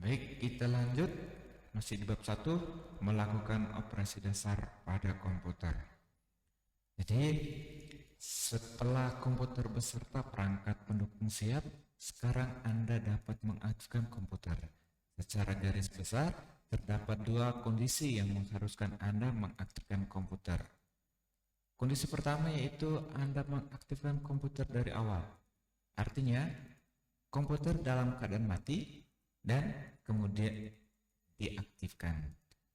Baik, kita lanjut. Masih di bab 1, melakukan operasi dasar pada komputer. Jadi, setelah komputer beserta perangkat pendukung siap, sekarang Anda dapat mengaktifkan komputer. Secara garis besar, terdapat dua kondisi yang mengharuskan Anda mengaktifkan komputer. Kondisi pertama yaitu Anda mengaktifkan komputer dari awal. Artinya, komputer dalam keadaan mati dan kemudian diaktifkan.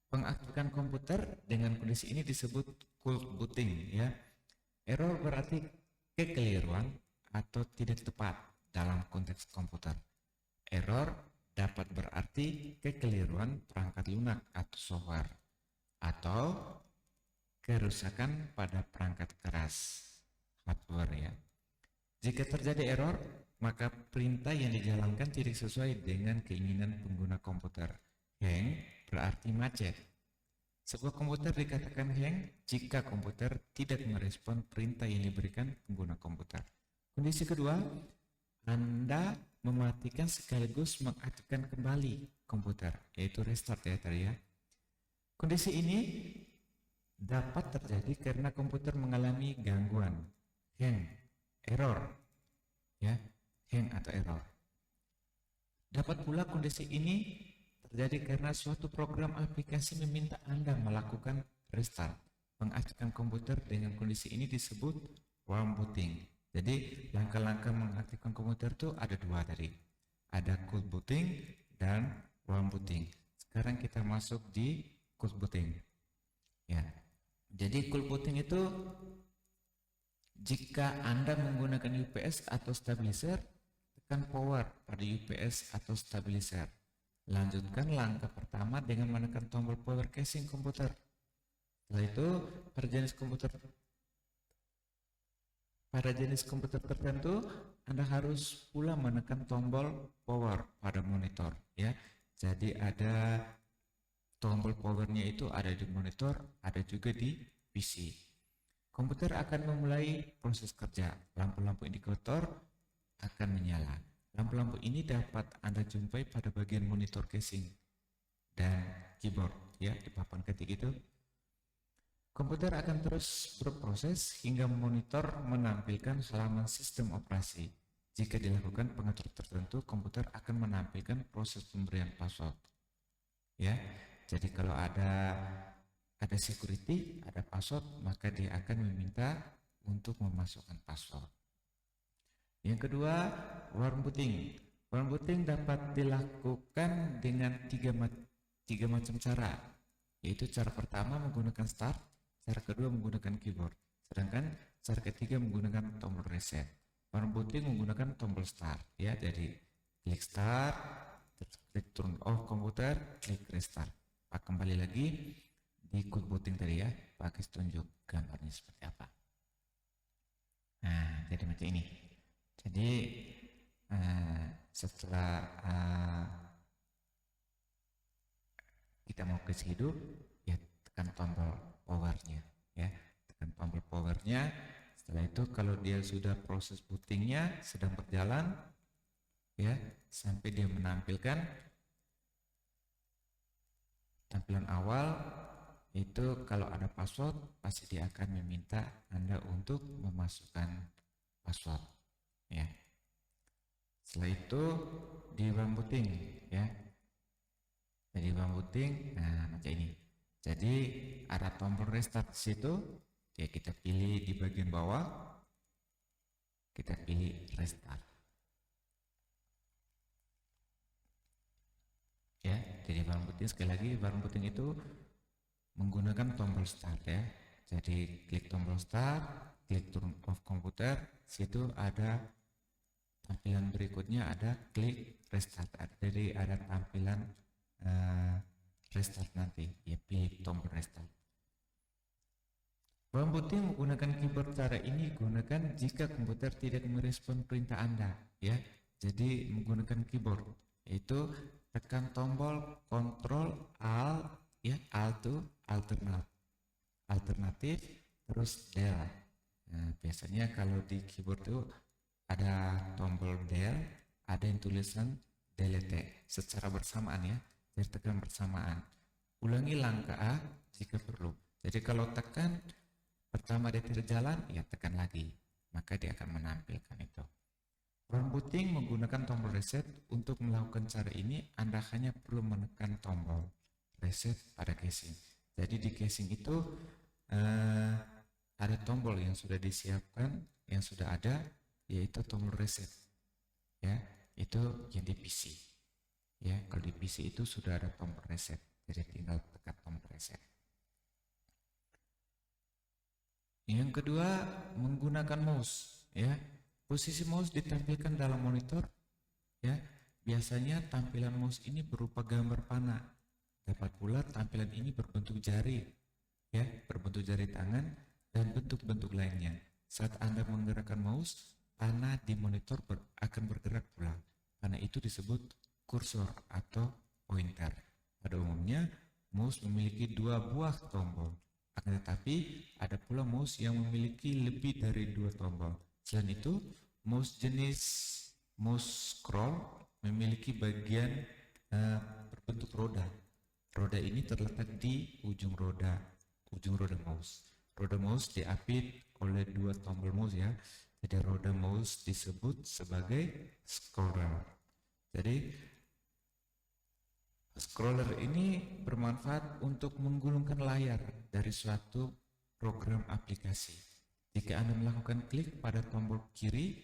Pengaktifkan komputer dengan kondisi ini disebut cold booting, ya. Error berarti kekeliruan atau tidak tepat dalam konteks komputer. Error dapat berarti kekeliruan perangkat lunak atau software atau kerusakan pada perangkat keras hardware, ya. Jika terjadi error, maka perintah yang dijalankan tidak sesuai dengan keinginan pengguna komputer. Hang berarti macet. Sebuah komputer dikatakan hang jika komputer tidak merespon perintah yang diberikan pengguna komputer. Kondisi kedua, Anda mematikan sekaligus mengaktifkan kembali komputer, yaitu restart ya tadi ya. Kondisi ini dapat terjadi karena komputer mengalami gangguan, hang, error, ya, hang atau error. Dapat pula kondisi ini terjadi karena suatu program aplikasi meminta Anda melakukan restart, mengaktifkan komputer. Dengan kondisi ini disebut warm booting. Jadi langkah-langkah mengaktifkan komputer itu ada dua tadi, ada cold booting dan warm booting. Sekarang kita masuk di cold booting, ya. Jadi cold booting itu jika Anda menggunakan UPS atau stabilizer, tekan power pada UPS atau stabilizer. Lanjutkan langkah pertama dengan menekan tombol power casing komputer. Setelah itu, pada jenis komputer tertentu, Anda harus pula menekan tombol power pada monitor, ya. Jadi ada tombol powernya itu ada di monitor, ada juga di PC. Komputer akan memulai proses kerja. Lampu-lampu indikator akan menyala. Lampu-lampu ini dapat Anda jumpai pada bagian monitor casing dan keyboard, ya, di papan ketik itu. Komputer akan terus berproses hingga monitor menampilkan halaman sistem operasi. Jika dilakukan pengaturan tertentu, komputer akan menampilkan proses pemberian password, ya. Jadi kalau ada security, ada password, maka dia akan meminta untuk memasukkan password. Yang kedua, warm booting. Warm booting dapat dilakukan dengan tiga macam cara, yaitu cara pertama menggunakan start, cara kedua menggunakan keyboard, sedangkan cara ketiga menggunakan tombol reset. Warm booting menggunakan tombol start, ya. Jadi klik start, klik turn off komputer, klik restart. Kembali lagi di cold booting tadi ya, pakai tunjuk gambarnya seperti apa. Nah, jadi macam ini. Jadi setelah kita mau kasih hidup, ya tekan tombol powernya, ya, tekan tombol powernya. Setelah itu kalau dia sudah proses bootingnya sedang berjalan, ya, sampai dia menampilkan tampilan awal, itu kalau ada password pasti dia akan meminta Anda untuk memasukkan password, ya. Setelah itu di warm booting, ya. Jadi warm booting, nah macam ini. Jadi ada tombol restart di situ, ya, kita pilih di bagian bawah, kita pilih restart, ya. Jadi warm booting, sekali lagi warm booting itu menggunakan tombol start, ya. Jadi klik tombol start, klik turn off komputer, situ ada tampilan berikutnya, ada klik restart. Jadi ada tampilan restart nanti, ya, pilih tombol restart. Warm booting menggunakan keyboard. Cara ini gunakan jika komputer tidak merespon perintah Anda, ya. Jadi menggunakan keyboard, yaitu tekan tombol Ctrl Alt, ya, alternatif terus del. Nah, biasanya kalau di keyboard itu ada tombol del, ada yang tulisan delete secara bersamaan ya. Jadi tekan bersamaan. Ulangi langkah A jika perlu. Jadi kalau tekan pertama dia tidak jalan, ya tekan lagi. Maka dia akan menampilkan itu. Rebooting menggunakan tombol reset. Untuk melakukan cara ini, Anda hanya perlu menekan tombol reset pada casing. Jadi di casing itu ada tombol yang sudah disiapkan, yang sudah ada, yaitu tombol reset. Ya, itu yang di PC. Ya, kalau di PC itu sudah ada tombol reset. Jadi tinggal tekan tombol reset. Yang kedua, menggunakan mouse. Ya, posisi mouse ditampilkan dalam monitor. Ya, biasanya tampilan mouse ini berupa gambar panah. Dapat pula tampilan ini berbentuk jari, ya, berbentuk jari tangan dan bentuk-bentuk lainnya. Saat Anda menggerakkan mouse, panah di monitor akan bergerak pula. Panah itu disebut kursor atau pointer. Pada umumnya, mouse memiliki 2 buah tombol. Akan tetapi, ada pula mouse yang memiliki lebih dari 2 tombol. Selain itu, mouse jenis mouse scroll memiliki bagian berbentuk roda. Roda ini terletak di ujung roda mouse. Roda mouse diapit oleh 2 tombol mouse ya. Jadi roda mouse disebut sebagai scroller. Jadi scroller ini bermanfaat untuk menggulungkan layar dari suatu program aplikasi. Jika Anda melakukan klik pada tombol kiri,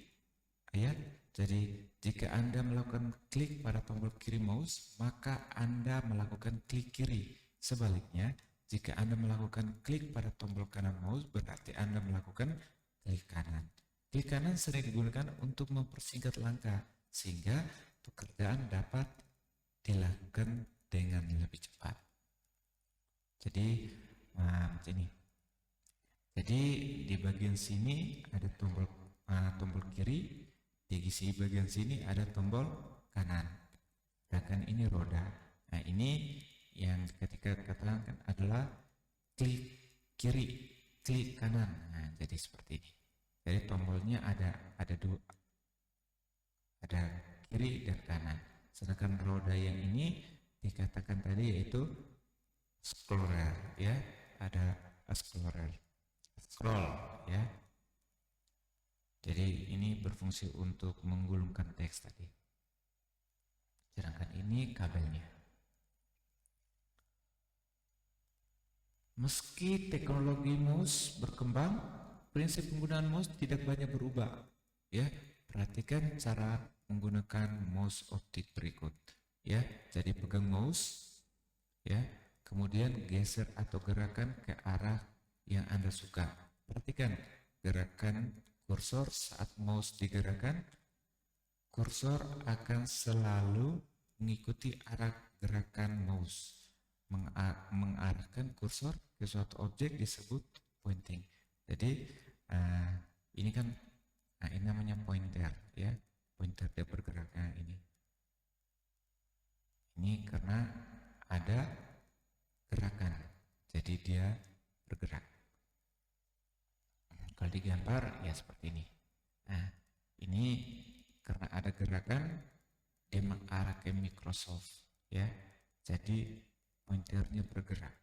ya, jadi jika Anda melakukan klik pada tombol kiri mouse, maka Anda melakukan klik kiri. Sebaliknya, jika Anda melakukan klik pada tombol kanan mouse, berarti Anda melakukan klik kanan. Klik kanan sering digunakan untuk mempersingkat langkah, sehingga pekerjaan dapat dilakukan dengan lebih cepat. Jadi, ini. Jadi di bagian sini ada tombol kiri, di sisi bagian sini ada tombol kanan. Sedangkan ini roda. Nah, ini yang ketika katakan adalah klik kiri, klik kanan. Nah, jadi seperti ini. Jadi tombolnya ada dua, ada kiri dan kanan. Sedangkan roda yang ini dikatakan tadi yaitu scroller, ya, ada scroller, scroll, ya. Jadi ini berfungsi untuk menggulungkan teks tadi. Sedangkan ini kabelnya. Meski teknologi mouse berkembang, prinsip penggunaan mouse tidak banyak berubah. Ya, perhatikan cara menggunakan mouse optik berikut. Ya, jadi pegang mouse, ya, kemudian geser atau gerakan ke arah yang Anda suka. Perhatikan gerakan kursor saat mouse digerakkan, kursor akan selalu mengikuti arah gerakan mouse. Mengarahkan kursor ke suatu objek disebut pointing. Jadi ini kan, ini namanya pointer, ya, pointer dia bergeraknya ini. Ini karena ada gerakan, jadi dia bergerak. Kalau digambar ya seperti ini. Nah, ini karena ada gerakan, dia mengarah ke Microsoft, ya. Jadi pointernya bergerak.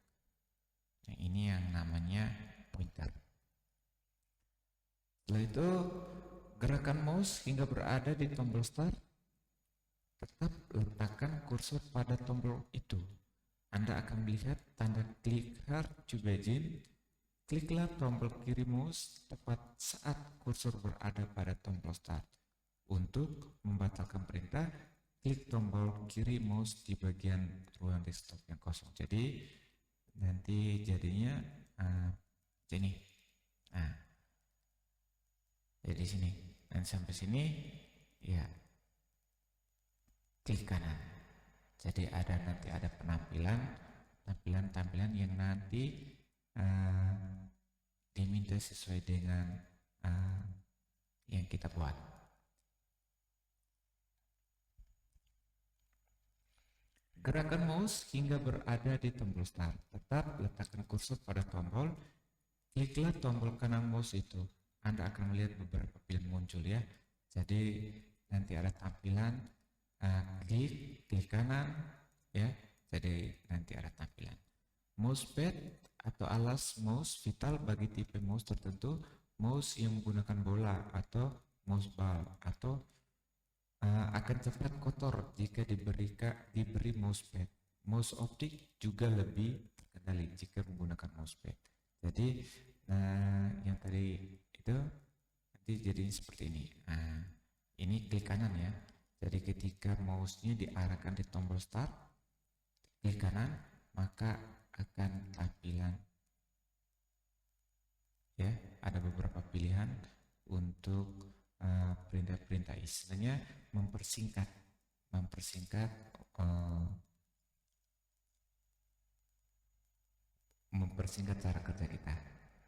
Nah, ini yang namanya pointer. Setelah itu, gerakan mouse hingga berada di tombol start, tetap letakkan kursor pada tombol itu. Anda akan melihat tanda klik hard to begin. Kliklah tombol kiri mouse tepat saat kursor berada pada tombol start. Untuk membatalkan perintah, klik tombol kiri mouse di bagian ruang desktop yang kosong. Jadi nanti jadinya ini. Nah, jadi sini dan sampai sini, ya, klik kanan. Jadi nanti ada tampilan yang nanti diminta sesuai dengan yang kita buat. Gerakan mouse hingga berada di tombol start. Tetap letakkan kursor pada tombol. Kliklah tombol kanan mouse itu. Anda akan melihat beberapa pilihan muncul, ya. Jadi nanti ada tampilan klik kanan ya, jadi nanti ada tampilan mousepad atau alas mouse vital bagi tipe mouse tertentu, mouse yang menggunakan bola atau mouse ball, atau akan cepat kotor jika diberi mousepad. Mouse optik juga lebih terkendali jika menggunakan mousepad. Jadi yang tadi itu nanti jadi seperti ini. Nah, ini klik kanan ya. Jadi ketika mouse-nya diarahkan di tombol start, klik kanan, maka akan tampilan ya, ada beberapa pilihan untuk perintah-perintah, istilahnya mempersingkat mempersingkat cara kerja kita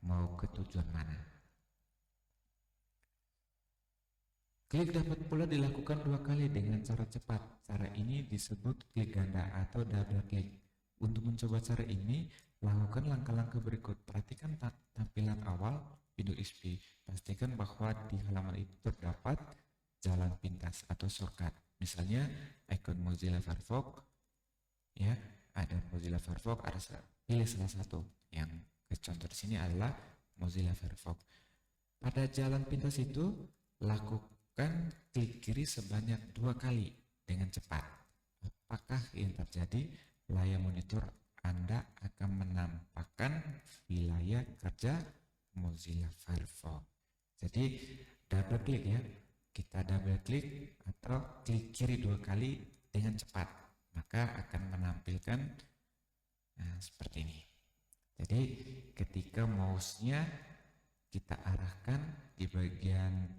mau ke tujuan mana. Klik dapat pula dilakukan 2 kali dengan cara cepat. Cara ini disebut klik ganda atau double click. Untuk mencoba cara ini, lakukan langkah-langkah berikut. Perhatikan tampilan awal pintu XP. Pastikan bahwa di halaman itu terdapat jalan pintas atau shortcut. Misalnya icon Mozilla Firefox, ya, ada Mozilla Firefox, pilih salah satu. Yang contoh di sini adalah Mozilla Firefox. Pada jalan pintas itu, lakukan klik kiri sebanyak 2 kali dengan cepat. Apakah yang terjadi? Layar monitor Anda akan menampakkan wilayah kerja Mozilla Firefox. Jadi double klik ya, kita double klik atau klik kiri 2 kali dengan cepat, maka akan menampilkan seperti ini. Jadi ketika mouse-nya kita arahkan di bagian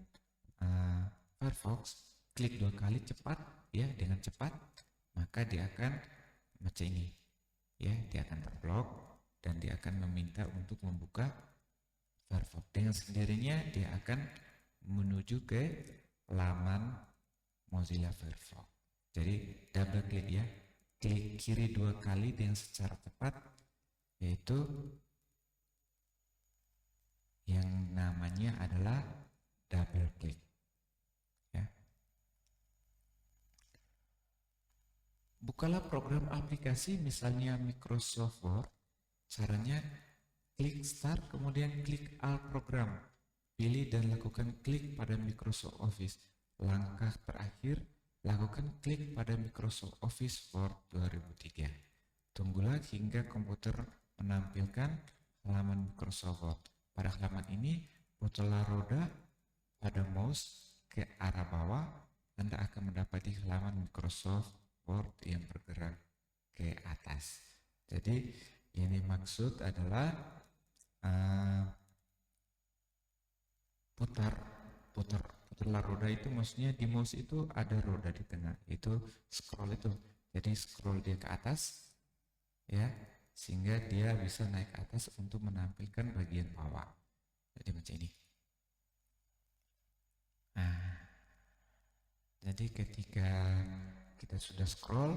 Firefox, klik 2 kali cepat ya, dengan cepat, maka dia akan macam ini ya, dia akan terblok dan dia akan meminta untuk membuka Firefox. Dengan sendirinya dia akan menuju ke laman Mozilla Firefox. Jadi double klik ya, klik kiri 2 kali dengan secara cepat, yaitu yang namanya adalah double click ya. Bukalah program aplikasi misalnya Microsoft Word. Caranya klik start, kemudian klik Alt program, pilih dan lakukan klik pada Microsoft Office. Langkah terakhir, lakukan klik pada Microsoft Office Word 2003. Tunggulah hingga komputer menampilkan halaman Microsoft Word. Pada halaman ini, putarlah roda pada mouse ke arah bawah, Anda akan mendapati halaman Microsoft Word yang bergerak ke atas. Jadi ini maksud adalah putarlah roda itu, maksudnya di mouse itu ada roda di tengah, itu scroll itu. Jadi scroll dia ke atas ya, sehingga dia bisa naik ke atas untuk menampilkan bagian bawah. Jadi macam ini. Nah, jadi ketika kita sudah scroll,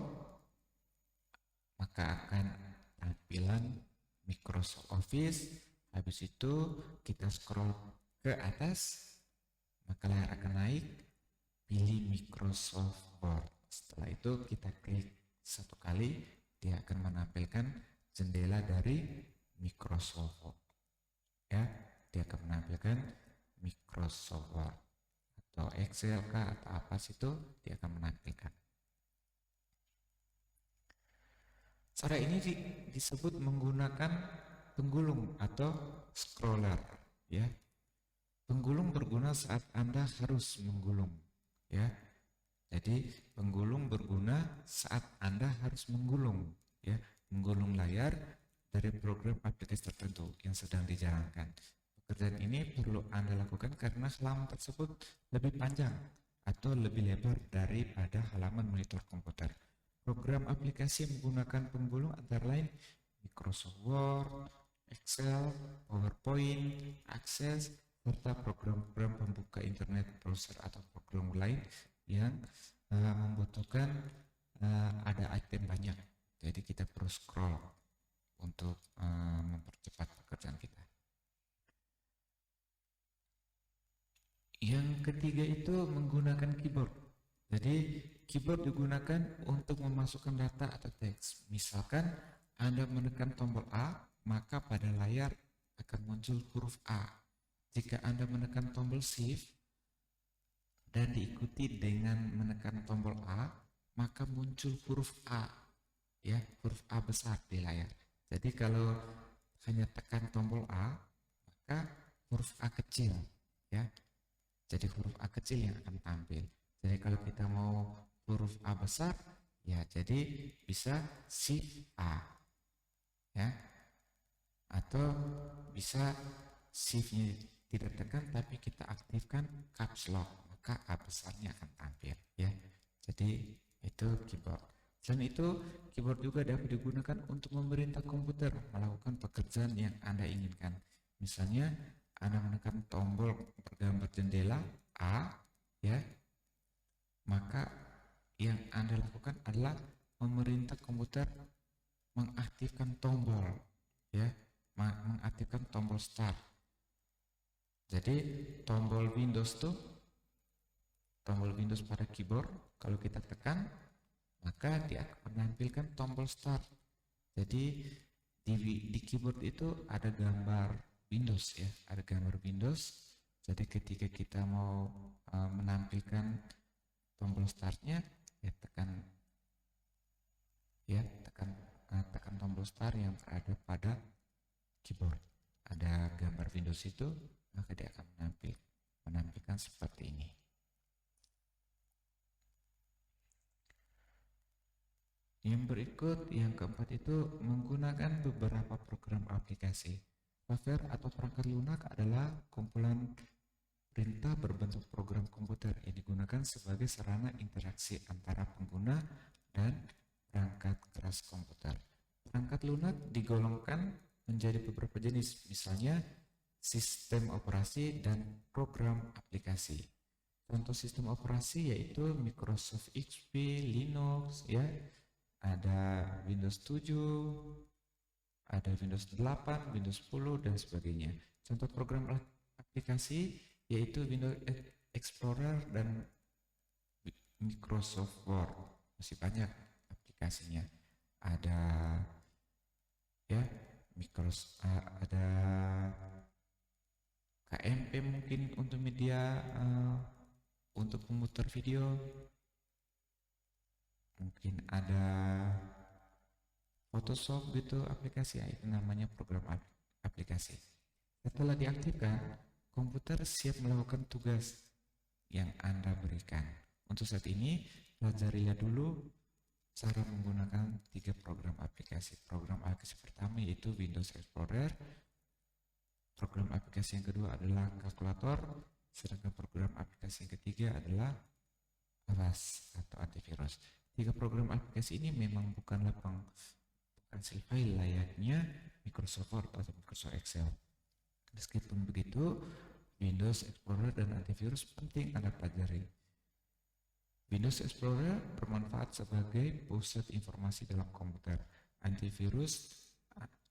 maka akan tampilan Microsoft Office. Habis itu kita scroll ke atas, maka layar akan naik, pilih Microsoft Word. Setelah itu kita klik 1 kali, dia akan menampilkan jendela dari Microsoft Word ya, dia akan menampilkan Microsoft Word atau Excel kah atau apa situ, dia akan menampilkan. Cara ini disebut menggunakan penggulung atau scroller ya. Penggulung berguna saat Anda harus menggulung ya. Jadi penggulung berguna saat Anda harus menggulung ya, menggulung layar dari program aplikasi tertentu yang sedang dijalankan. Pekerjaan ini perlu Anda lakukan karena halaman tersebut lebih panjang atau lebih lebar daripada halaman monitor komputer. Program aplikasi yang menggunakan penggulung antara lain Microsoft Word, Excel, PowerPoint, Access, serta program-program pembuka internet browser atau program lain yang membutuhkan ada item banyak. Jadi kita perlu scroll untuk mempercepat pekerjaan kita. Yang ketiga itu menggunakan keyboard. Jadi keyboard digunakan untuk memasukkan data atau teks. Misalkan Anda menekan tombol A, maka pada layar akan muncul huruf A. Jika Anda menekan tombol Shift dan diikuti dengan menekan tombol A, maka muncul huruf A, ya, huruf A besar di layar. Jadi kalau hanya tekan tombol A, maka huruf A kecil, ya. Jadi huruf A kecil yang akan tampil. Jadi kalau kita mau huruf A besar, ya jadi bisa Shift A, ya. Atau bisa Shift-nya tidak tekan tapi kita aktifkan Caps Lock, maka A besarnya akan tampil, ya. Jadi itu keyboard. Selain itu, keyboard juga dapat digunakan untuk memerintah komputer melakukan pekerjaan yang Anda inginkan. Misalnya, Anda menekan tombol bergambar jendela A, ya, maka yang Anda lakukan adalah memerintah komputer mengaktifkan tombol, ya, mengaktifkan tombol start. Jadi tombol Windows pada keyboard kalau kita tekan, maka dia akan menampilkan tombol start. Jadi di keyboard itu ada gambar Windows, ya, ada gambar Windows. Jadi ketika kita mau menampilkan tombol startnya, ya tekan tombol start yang berada pada keyboard. Ada gambar Windows itu, maka dia akan menampilkan seperti ini. Yang berikut, yang keempat itu menggunakan beberapa program aplikasi. Software atau perangkat lunak adalah kumpulan perintah berbentuk program komputer yang digunakan sebagai sarana interaksi antara pengguna dan perangkat keras komputer. Perangkat lunak digolongkan menjadi beberapa jenis, misalnya sistem operasi dan program aplikasi. Contoh sistem operasi yaitu Microsoft XP, Linux, ya, ada Windows 7, ada Windows 8, Windows 10, dan sebagainya. Contoh program aplikasi yaitu Windows Explorer dan Microsoft Word. Masih banyak aplikasinya. Ada, ya, ada KMP mungkin untuk media, untuk pemutar video. Mungkin ada Photoshop gitu aplikasi, ya, itu namanya program aplikasi. Setelah diaktifkan, komputer siap melakukan tugas yang Anda berikan. Untuk saat ini, pelajarilah dulu cara menggunakan 3 program aplikasi. Program aplikasi pertama yaitu Windows Explorer. Program aplikasi yang kedua adalah kalkulator, sedangkan program aplikasi yang ketiga adalah Avast atau antivirus. 3 program aplikasi ini memang bukanlah penghasil file layaknya Microsoft Word atau Microsoft Excel. Meskipun begitu, Windows Explorer dan antivirus penting Anda pelajari. Windows Explorer bermanfaat sebagai pusat informasi dalam komputer. Antivirus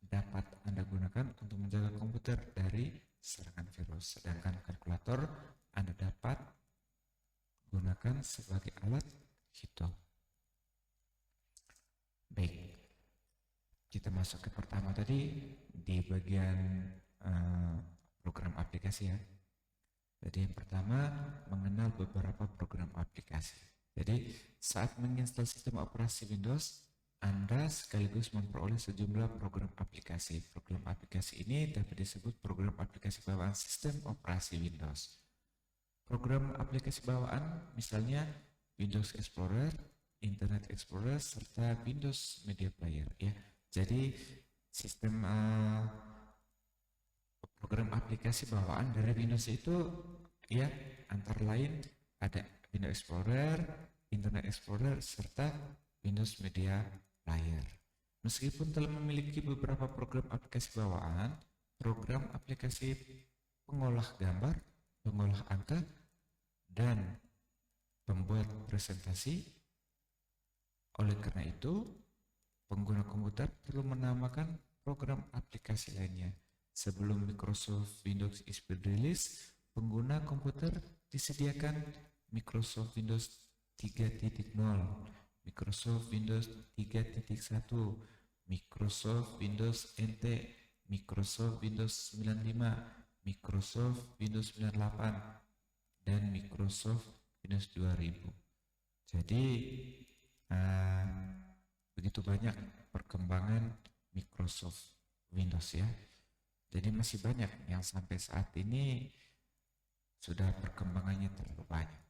dapat Anda gunakan untuk menjaga komputer dari serangan virus, sedangkan kalkulator Anda dapat gunakan sebagai alat hitung. Baik, kita masuk ke pertama tadi di bagian program aplikasi, ya. Jadi yang pertama, mengenal beberapa program aplikasi. Jadi saat menginstal sistem operasi Windows, Anda sekaligus memperoleh sejumlah program aplikasi. Program aplikasi ini dapat disebut program aplikasi bawaan sistem operasi Windows. Program aplikasi bawaan misalnya Windows Explorer, Internet Explorer, serta Windows Media Player, ya. Jadi sistem program aplikasi bawaan dari Windows itu, ya, antara lain ada Windows Explorer, Internet Explorer, serta Windows Media Player. Meskipun telah memiliki beberapa program aplikasi bawaan, program aplikasi pengolah gambar, pengolah angka, dan pembuat presentasi. Oleh karena itu, pengguna komputer perlu menamakan program aplikasi lainnya. Sebelum Microsoft Windows XP rilis, pengguna komputer disediakan Microsoft Windows 3.0, Microsoft Windows 3.1, Microsoft Windows NT, Microsoft Windows 95, Microsoft Windows 98, dan Microsoft Windows 2000. Jadi begitu banyak perkembangan Microsoft Windows ya. Jadi masih banyak yang sampai saat ini sudah perkembangannya terlalu banyak.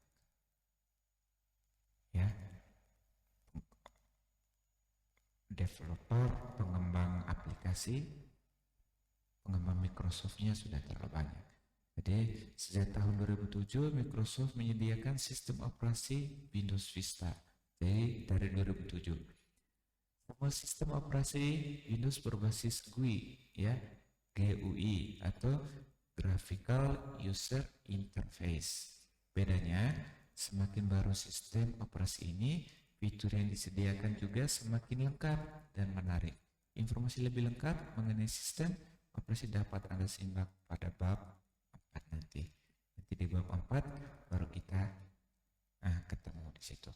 Ya. Developer, pengembang aplikasi, pengembang Microsoft-nya sudah terlalu banyak. Jadi sejak tahun 2007 Microsoft menyediakan sistem operasi Windows Vista. Jadi dari 2007. Semua sistem operasi Windows berbasis GUI ya, GUI atau Graphical User Interface. Bedanya, semakin baru sistem operasi ini, fitur yang disediakan juga semakin lengkap dan menarik. Informasi lebih lengkap mengenai sistem operasi dapat Anda simak pada bab 4 nanti. Nanti di bab 4 baru kita ketemu di situ.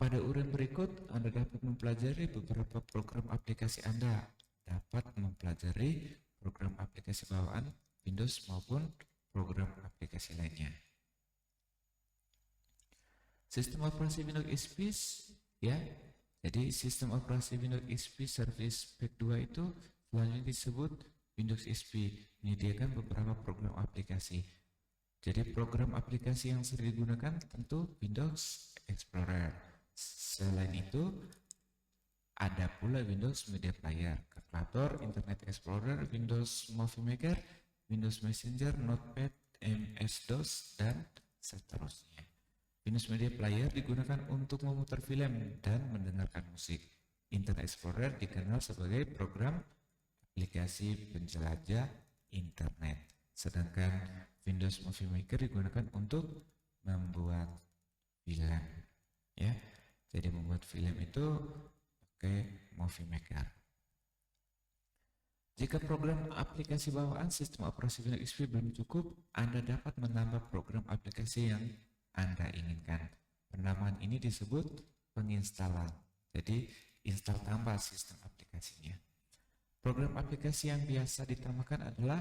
Pada uraian berikut, Anda dapat mempelajari beberapa program aplikasi Anda. Dapat mempelajari program aplikasi bawaan Windows maupun program aplikasi lainnya. Sistem operasi Windows XP ya. Jadi sistem operasi Windows XP Service Pack 2 itu selanjutnya disebut Windows XP, menyediakan beberapa program aplikasi. Jadi program aplikasi yang sering digunakan tentu Windows Explorer. Selain itu ada pula Windows Media Player, Calculator, Internet Explorer, Windows Movie Maker, Windows Messenger, Notepad, MS-DOS, dan seterusnya. Windows Media Player digunakan untuk memutar film dan mendengarkan musik. Internet Explorer dikenal sebagai program aplikasi penjelajah internet. Sedangkan Windows Movie Maker digunakan untuk membuat film. Ya, jadi membuat film itu pakai Movie Maker. Jika program aplikasi bawaan sistem operasi Windows XP belum cukup, Anda dapat menambah program aplikasi yang Anda inginkan. Penamaan ini disebut penginstalan. Jadi, install tambah sistem aplikasinya. Program aplikasi yang biasa ditambahkan adalah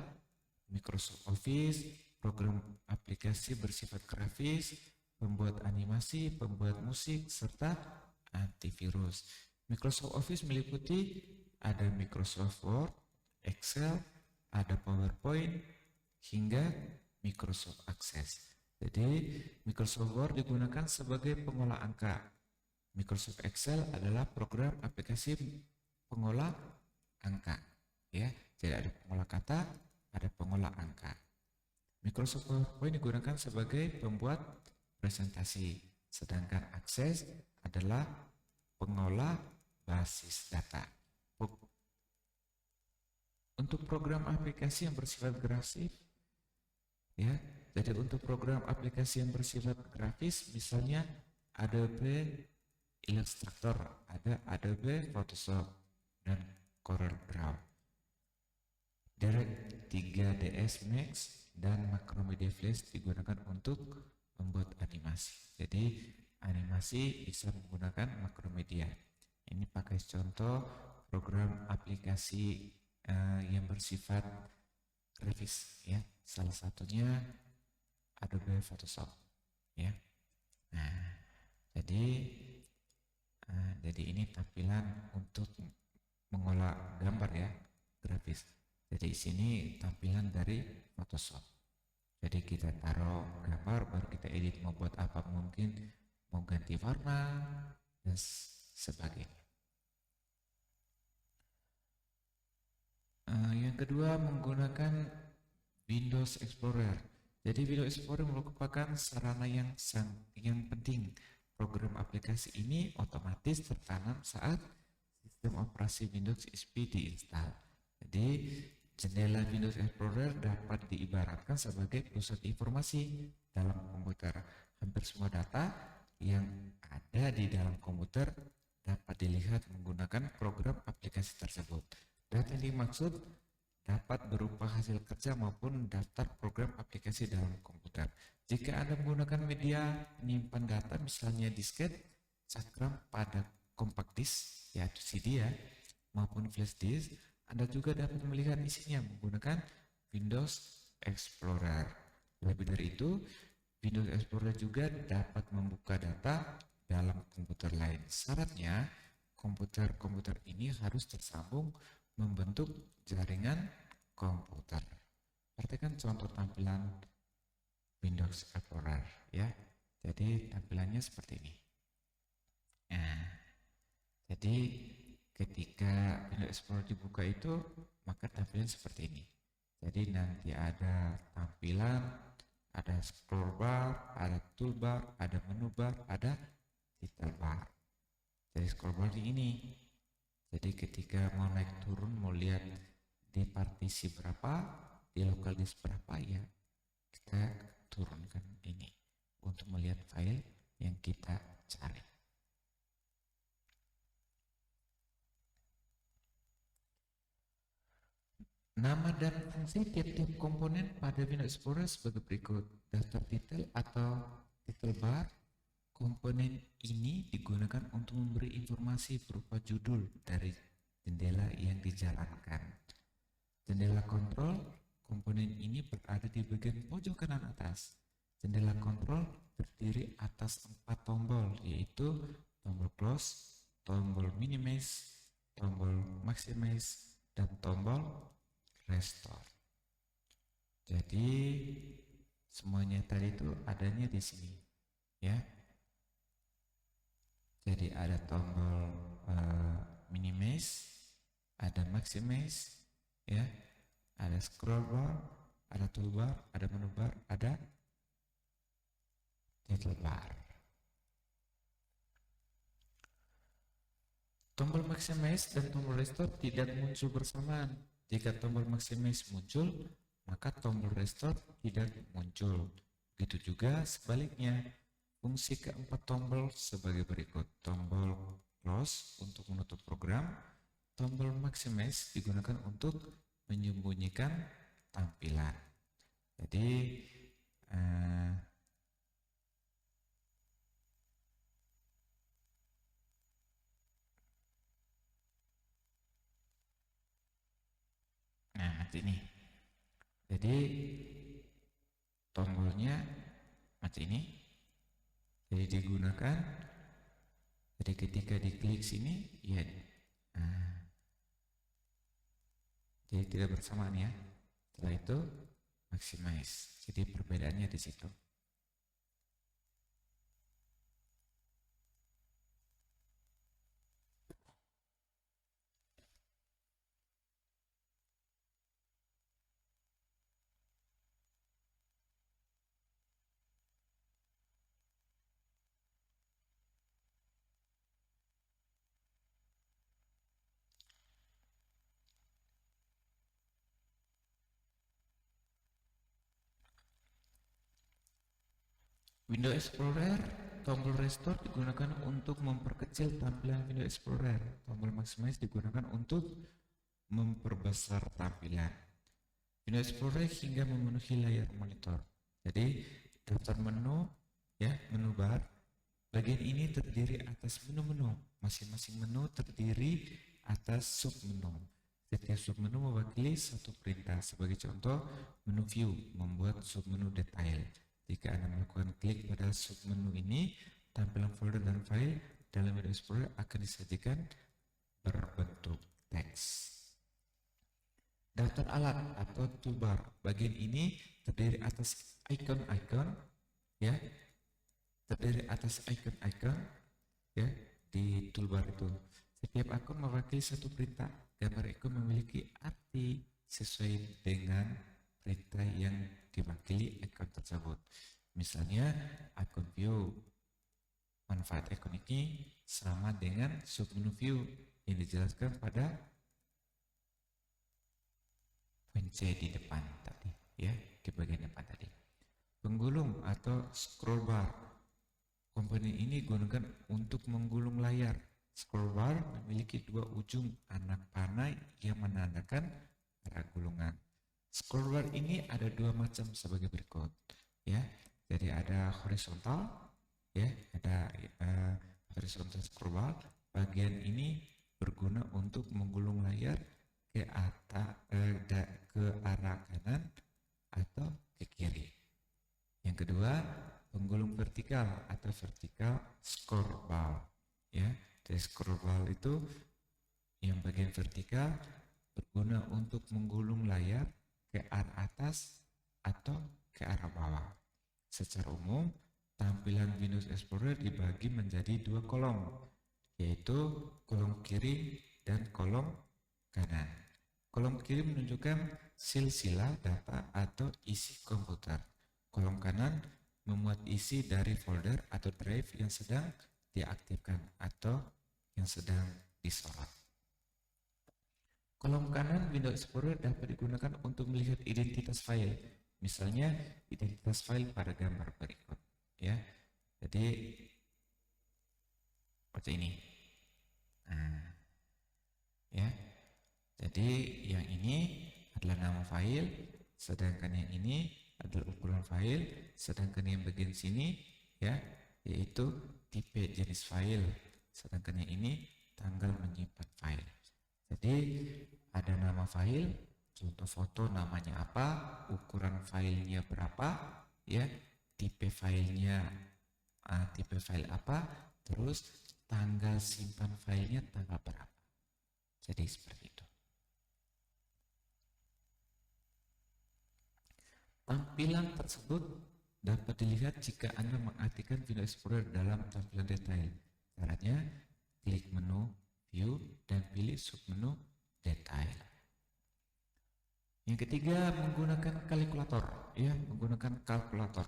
Microsoft Office, program aplikasi bersifat grafis, pembuat animasi, pembuat musik, serta antivirus. Microsoft Office meliputi ada Microsoft Word, Excel, ada PowerPoint, hingga Microsoft Access. Jadi Microsoft Word digunakan sebagai pengolah angka. Microsoft Excel adalah program aplikasi pengolah angka. Ya, jadi ada pengolah kata, ada pengolah angka. Microsoft PowerPoint digunakan sebagai pembuat presentasi, sedangkan Access adalah pengolah basis data. Untuk program aplikasi yang bersifat grafis, ya, jadi untuk program aplikasi yang bersifat grafis, misalnya Adobe Illustrator, ada Adobe Photoshop dan Corel Draw, DirectX 3ds Max dan Macromedia Flash digunakan untuk membuat animasi. Jadi animasi bisa menggunakan Macromedia. Ini pakai contoh program aplikasi yang bersifat grafis ya. Salah satunya Adobe Photoshop ya. Nah, jadi ini tampilan untuk mengolah gambar ya, grafis. Jadi sini tampilan dari Photoshop. Jadi kita taruh gambar, baru kita edit, mau buat apa mungkin, mau ganti warna dan sebagainya. Yang kedua menggunakan Windows Explorer. Jadi Windows Explorer merupakan sarana yang penting. Program aplikasi ini otomatis tertanam saat sistem operasi Windows XP diinstal. Jadi jendela Windows Explorer dapat diibaratkan sebagai pusat informasi dalam komputer. Hampir semua data yang ada di dalam komputer dapat dilihat menggunakan program aplikasi tersebut. Data yang dimaksud dapat berupa hasil kerja maupun daftar program aplikasi dalam komputer. komputer. Jika Anda menggunakan media penyimpan data, misalnya disket, cakram pada compact disk, yaitu CD ya, maupun flash disk, Anda juga dapat melihat isinya menggunakan Windows Explorer. Lebih dari itu, Windows Explorer juga dapat membuka data dalam komputer lain. Syaratnya, komputer ini harus tersambung membentuk jaringan komputer. Perhatikan contoh tampilan Windows Explorer ya. Jadi tampilannya seperti ini. Nah, jadi ketika Windows Explorer dibuka itu, maka tampilan seperti ini. Jadi nanti ada tampilan, ada scroll bar, ada toolbar, ada menu bar, ada title bar. Jadi scroll bar ini. Jadi ketika mau naik turun, mau lihat di partisi berapa, di local disk berapa ya, kita turunkan ini untuk melihat file yang kita cari. Nama dan fungsi tiap-tiap komponen pada Windows Explorer sebagai berikut. Daftar titel atau title bar. Komponen ini digunakan untuk memberi informasi berupa judul dari jendela yang dijalankan. Jendela kontrol, komponen ini berada di bagian pojok kanan atas. Jendela kontrol terdiri atas 4 tombol, yaitu tombol close, tombol minimize, tombol maximize, dan tombol restore. Jadi semuanya tadi itu adanya di sini, ya. Jadi ada tombol minimize, ada maximize, ya, ada scroll bar, ada toolbar, ada menu bar, ada title bar. Tombol maximize dan tombol restore tidak muncul bersamaan. Jika tombol maximize muncul, maka tombol restore tidak muncul. Begitu juga sebaliknya. Fungsi keempat tombol sebagai berikut. Tombol close untuk menutup program. Tombol maximize digunakan untuk menyembunyikan tampilan. Jadi nah ini. Jadi tombolnya macam ini. Jadi digunakan. Jadi ketika diklik sini, ya. Jadi tidak bersamaan ya. Setelah itu maximize. Jadi perbedaannya di situ. Windows Explorer, tombol restore digunakan untuk memperkecil tampilan Windows Explorer. Tombol maximize digunakan untuk memperbesar tampilan Windows Explorer hingga memenuhi layar monitor. Jadi daftar menu, ya, menu bar. Bagian ini terdiri atas menu-menu. Masing-masing menu terdiri atas submenu. Setiap submenu mewakili satu perintah. Sebagai contoh, menu view membuat submenu detail. Jika Anda melakukan klik pada submenu ini, tampilan folder dan file dalam Windows Explorer akan disajikan berbentuk teks. Daftar alat atau toolbar. Bagian ini terdiri atas icon-icon, ya, terdiri atas icon-icon, ya, di toolbar itu. Setiap icon mewakili satu perintah. Gambar icon memiliki arti sesuai dengan perintah yang diwakili icon tersebut. Misalnya icon view. Manfaat icon ini sama dengan submenu view yang dijelaskan pada poin C di depan tadi, ya, di bagian depan tadi. Penggulung atau scroll bar. Komponen ini digunakan untuk menggulung layar. Scroll bar memiliki dua ujung anak panah yang menandakan arah gulungan. Scroll bar ini ada dua macam sebagai berikut. ya. Jadi ada horizontal, ya, ada horizontal scroll bar. Bagian ini berguna untuk menggulung layar ke atas, ke arah kanan atau ke kiri. Yang kedua, penggulung vertikal atau vertikal scroll bar, ya. Jadi scroll bar itu yang bagian vertikal berguna untuk menggulung layar ke arah atas atau ke arah bawah. Secara umum, tampilan Windows Explorer dibagi menjadi dua kolom, yaitu kolom kiri dan kolom kanan. Kolom kiri menunjukkan silsilah data atau isi komputer. Kolom kanan memuat isi dari folder atau drive yang sedang diaktifkan atau yang sedang disorot. Kolom kanan Windows Explorer dapat digunakan untuk melihat identitas file, misalnya identitas file pada gambar berikut, ya. Jadi seperti ini. Nah, ya. Jadi yang ini adalah nama file, sedangkan yang ini adalah ukuran file, sedangkan yang bagian sini, ya, yaitu tipe jenis file, sedangkan yang ini tanggal menyimpan file. Jadi ada nama file, contoh foto namanya apa, ukuran filenya berapa, ya, tipe filenya tipe file apa, terus tanggal simpan filenya tanggal berapa. Jadi seperti itu. Tampilan tersebut dapat dilihat jika Anda mengaktifkan Windows Explorer dalam tampilan detail. Caranya, klik menu View dan pilih submenu Detail. Yang ketiga, menggunakan kalkulator, ya, menggunakan kalkulator.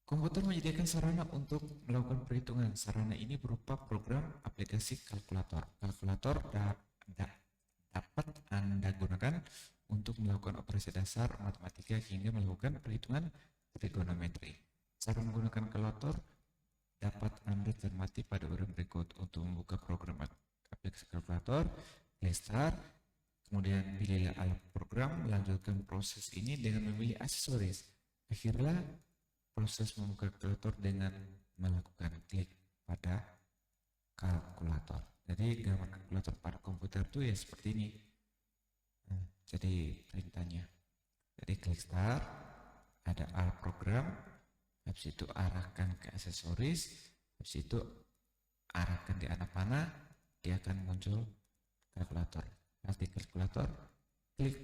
Komputer menyediakan sarana untuk melakukan perhitungan. Sarana ini berupa program aplikasi kalkulator. Kalkulator dapat Anda gunakan untuk melakukan operasi dasar matematika hingga melakukan perhitungan trigonometri. Cara menggunakan kalkulator dapat Anda cermati pada uraian berikut. Untuk membuka program aplikasi kalkulator, klik Start, kemudian pilihlah alat program, lanjutkan proses ini dengan memilih aksesoris. Akhirnya proses membuka kalkulator dengan melakukan klik pada kalkulator. Jadi gambar kalkulator pada komputer itu ya seperti ini. Nah, jadi perintahnya. Jadi klik Start, ada alat program, habis itu arahkan ke aksesoris, habis itu arahkan di anak panah, dia akan muncul kalkulator. Nanti kalkulator, klik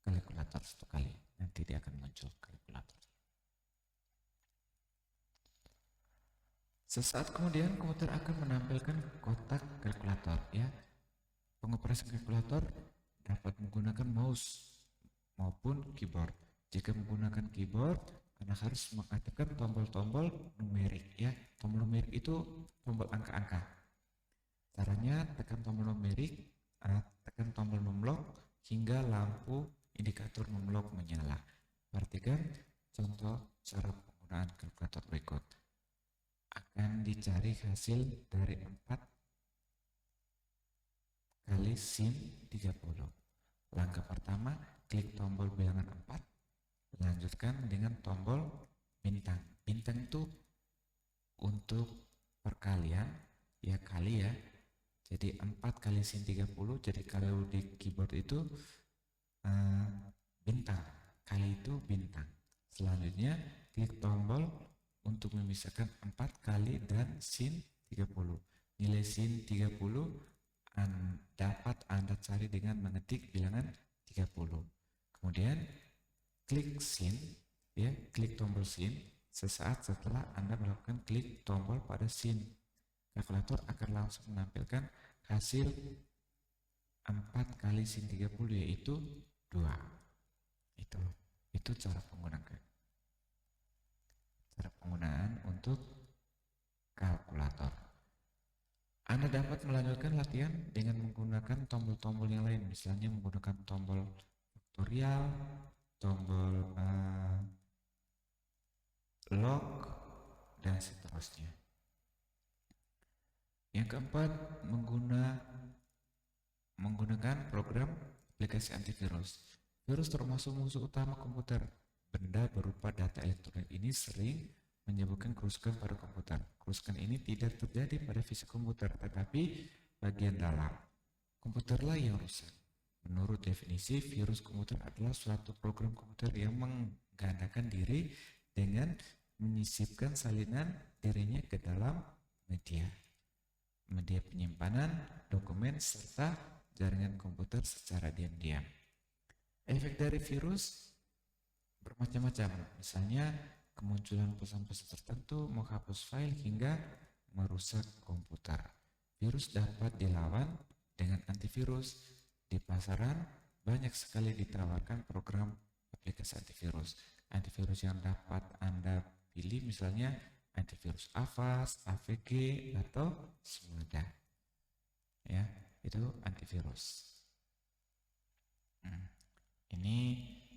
kalkulator satu kali, nanti dia akan muncul kalkulator. Sesaat kemudian komputer akan menampilkan kotak kalkulator, ya. Pengoperasian kalkulator dapat menggunakan mouse maupun keyboard. Jika menggunakan keyboard, Anda harus mengaktifkan tombol-tombol numerik, ya. Tombol numerik itu tombol angka-angka. Caranya tekan tombol numerik, tekan tombol numlock hingga lampu indikator numlock menyala. Perhatikan contoh cara penggunaan kalkulator berikut. Akan dicari hasil dari 4 kali sin 30. Langkah pertama, klik tombol bilangan 4. Lanjutkan dengan tombol bintang. Bintang itu untuk perkalian, ya, kali, ya. Jadi 4 kali sin 30. Jadi kalau di keyboard itu bintang, kali itu bintang. Selanjutnya klik tombol untuk memisahkan 4 kali dan sin 30. Nilai sin 30 dapat Anda cari dengan mengetik bilangan 30. Kemudian klik sin, ya, klik tombol sin. Sesaat setelah Anda melakukan klik tombol pada sin, kalkulator akan langsung menampilkan hasil 4 kali sin 30, yaitu 2. Itu cara penggunaan untuk kalkulator. Anda dapat melanjutkan latihan dengan menggunakan tombol-tombol yang lain, misalnya menggunakan tombol faktorial, tombol log, dan seterusnya. Yang keempat, menggunakan program aplikasi antivirus. Virus termasuk musuh utama komputer. benda berupa data elektronik ini sering menyebabkan kerusakan pada komputer. Kerusakan ini tidak terjadi pada fisik komputer, tetapi bagian dalam komputerlah yang rusak. Menurut definisi, virus komputer adalah suatu program komputer yang menggandakan diri dengan menyisipkan salinan dirinya ke dalam media penyimpanan, dokumen, serta jaringan komputer secara diam-diam. Efek dari virus bermacam-macam, misalnya kemunculan pesan-pesan tertentu, menghapus file, hingga merusak komputer. Virus dapat dilawan dengan antivirus. Di pasaran banyak sekali ditawarkan program aplikasi antivirus. Antivirus yang dapat Anda pilih misalnya antivirus Avast, AVG, atau Smeda. Ya, itu antivirus. Ini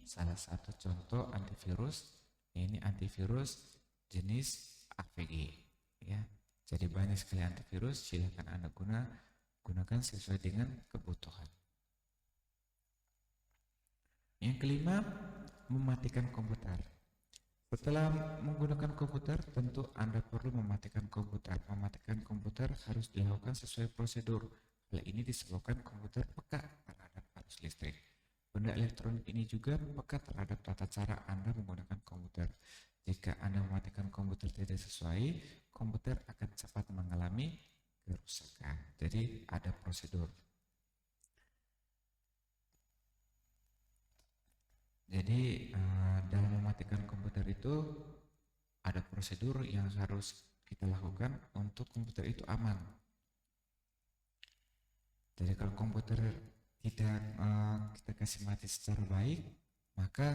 salah satu contoh antivirus. Ini antivirus jenis AVG. Ya, jadi banyak sekali antivirus. Silakan Anda gunakan sesuai dengan kebutuhan. Yang kelima, mematikan komputer. Setelah menggunakan komputer, tentu Anda perlu mematikan komputer. Mematikan komputer harus dilakukan sesuai prosedur. Hal ini disebabkan komputer peka terhadap arus listrik. Benda elektronik ini juga peka terhadap tata cara Anda menggunakan komputer. Jika Anda mematikan komputer tidak sesuai, komputer akan cepat mengalami kerusakan. Jadi ada prosedur. Jadi dalam mematikan komputer itu ada prosedur yang harus kita lakukan untuk komputer itu aman. Jadi kalau komputer tidak kita kasih mati secara baik, maka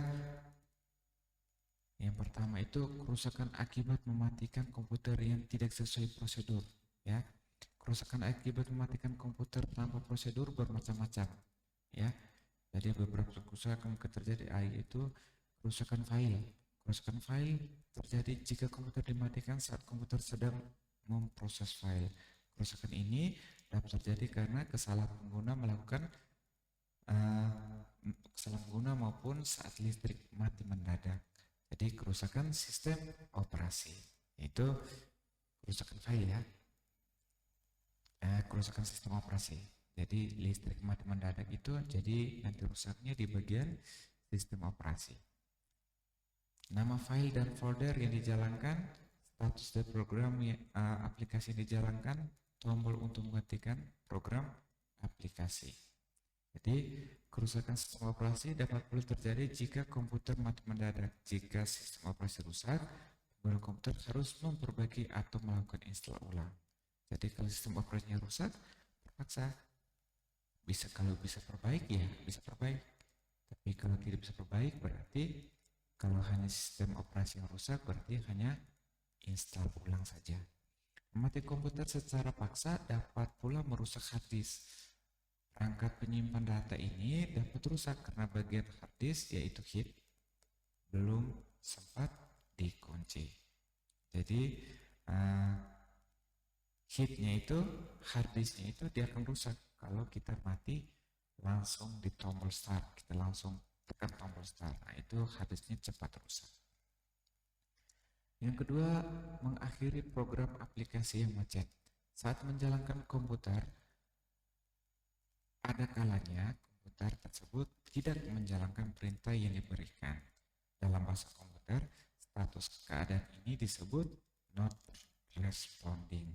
yang pertama itu kerusakan akibat mematikan komputer yang tidak sesuai prosedur. Ya, kerusakan akibat mematikan komputer tanpa prosedur bermacam-macam. Ya. Jadi beberapa kerusakan terjadi yaitu kerusakan file. Kerusakan file terjadi jika komputer dimatikan saat komputer sedang memproses file. Kerusakan ini dapat terjadi karena kesalahan pengguna maupun saat listrik mati mendadak. Jadi kerusakan sistem operasi itu kerusakan file ya. Kerusakan sistem operasi. Jadi listrik mati mendadak itu jadi nanti rusaknya di bagian sistem operasi. Nama file dan folder yang dijalankan, status dari program aplikasi yang dijalankan, tombol untuk menggantikan program aplikasi. Jadi kerusakan sistem operasi dapat perlu terjadi jika komputer mati mendadak. Jika sistem operasi rusak, pengguna komputer harus memperbaiki atau melakukan install ulang. Jadi kalau sistem operasinya rusak, terpaksa kalau bisa perbaiki ya bisa perbaiki, tapi kalau tidak bisa perbaiki berarti kalau hanya sistem operasi yang rusak berarti hanya install ulang saja. Mematikan komputer secara paksa dapat pula merusak hard disk. Perangkat penyimpan data ini dapat rusak karena bagian hard disk yaitu head belum sempat dikunci. Jadi headnya itu hard disknya itu dia akan rusak kalau kita mati langsung di tombol start, kita langsung tekan tombol start. Nah, itu hard disknya cepat rusak. Yang kedua, mengakhiri program aplikasi yang macet. Saat menjalankan komputer, ada kalanya komputer tersebut tidak menjalankan perintah yang diberikan. Dalam bahasa komputer, status keadaan ini disebut not responding.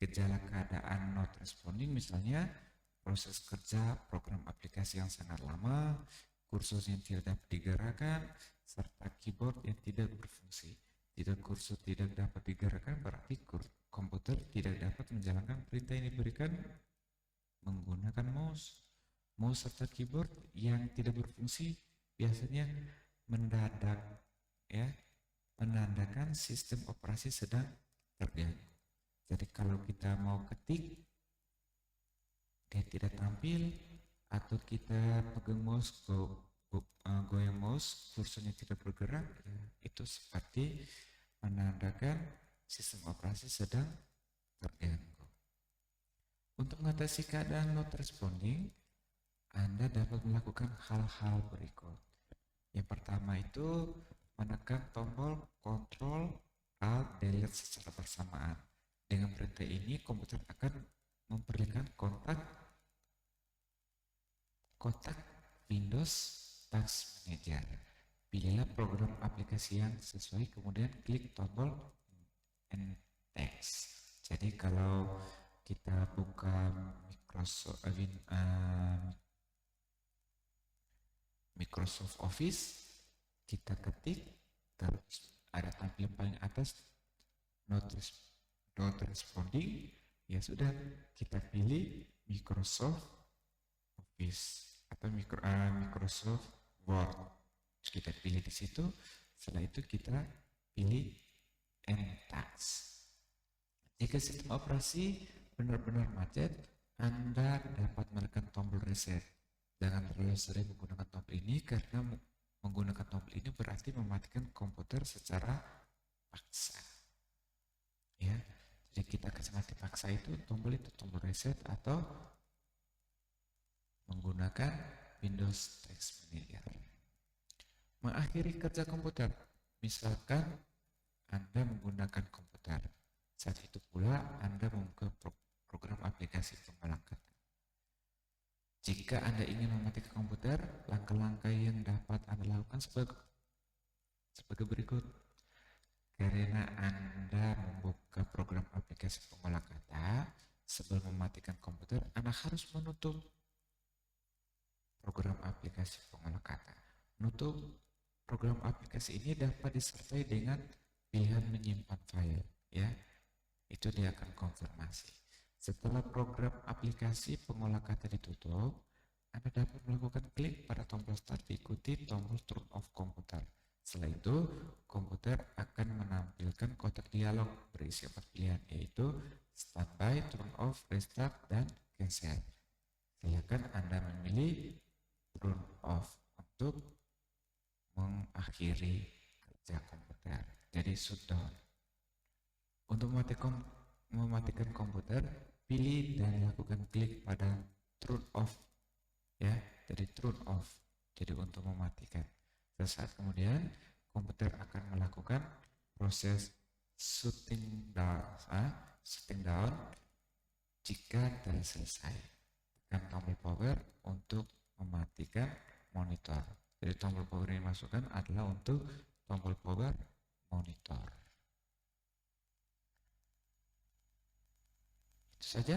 Gejala keadaan not responding misalnya proses kerja program aplikasi yang sangat lama, kursor yang tidak dapat digerakkan, serta keyboard yang tidak berfungsi. Jika kursor tidak dapat digerakkan berarti komputer tidak dapat menjalankan perintah yang diberikan menggunakan mouse. Mouse serta keyboard yang tidak berfungsi biasanya menandakan sistem operasi sedang terganggu. Jadi kalau kita mau ketik dia tidak tampil atau kita pegang mouse goyang mouse kursornya tidak bergerak, itu seperti menandakan sistem operasi sedang terganggu. Untuk mengatasi keadaan not responding, Anda dapat melakukan hal-hal berikut. Yang pertama itu menekan tombol Ctrl Alt Delete secara bersamaan. Dengan perintah ini komputer akan memperlihatkan kotak Windows Task Manager. Pilihlah program aplikasi yang sesuai, kemudian klik tombol and text. Jadi kalau kita buka Microsoft Office, kita ketik, terus ada tampilan paling atas not responding, ya sudah, kita pilih Microsoft Office atau Microsoft Word. Terus kita pilih di situ. Setelah itu kita pilih end task. Jika sistem operasi benar-benar macet, Anda dapat menekan tombol reset. Jangan terlalu sering menggunakan tombol ini, karena menggunakan tombol ini berarti mematikan komputer secara paksa. Ya, jadi kita kasih mati paksa itu tombol reset atau menggunakan Windows Task Manager. Mengakhiri kerja komputer, misalkan Anda menggunakan komputer, saat itu pula Anda membuka program aplikasi pengolahan kata. Jika Anda ingin mematikan komputer, langkah-langkah yang dapat Anda lakukan sebagai berikut. Karena Anda membuka program aplikasi pengolah kata, sebelum mematikan komputer, Anda harus menutup program aplikasi pengolah kata. Menutup program aplikasi ini dapat disertai dengan pilihan menyimpan file, ya. Itu dia akan konfirmasi. Setelah program aplikasi pengolah kata ditutup, Anda dapat melakukan klik pada tombol start diikuti tombol turn off komputer. Setelah itu, komputer akan menampilkan kotak dialog berisi 4 pilihan, yaitu standby, turn off, restart, dan cancel. Silakan Anda memilih turn off untuk mengakhiri kerja komputer. Jadi shutdown. Untuk mematikan komputer, pilih dan lakukan klik pada turn off, ya. Jadi turn off. Jadi untuk mematikan. Sesaat kemudian komputer akan melakukan proses shutting down. Jika telah selesai, tekan tombol power untuk mematikan monitor. Jadi tombol power yang dimasukkan adalah untuk tombol power monitor. Itu saja.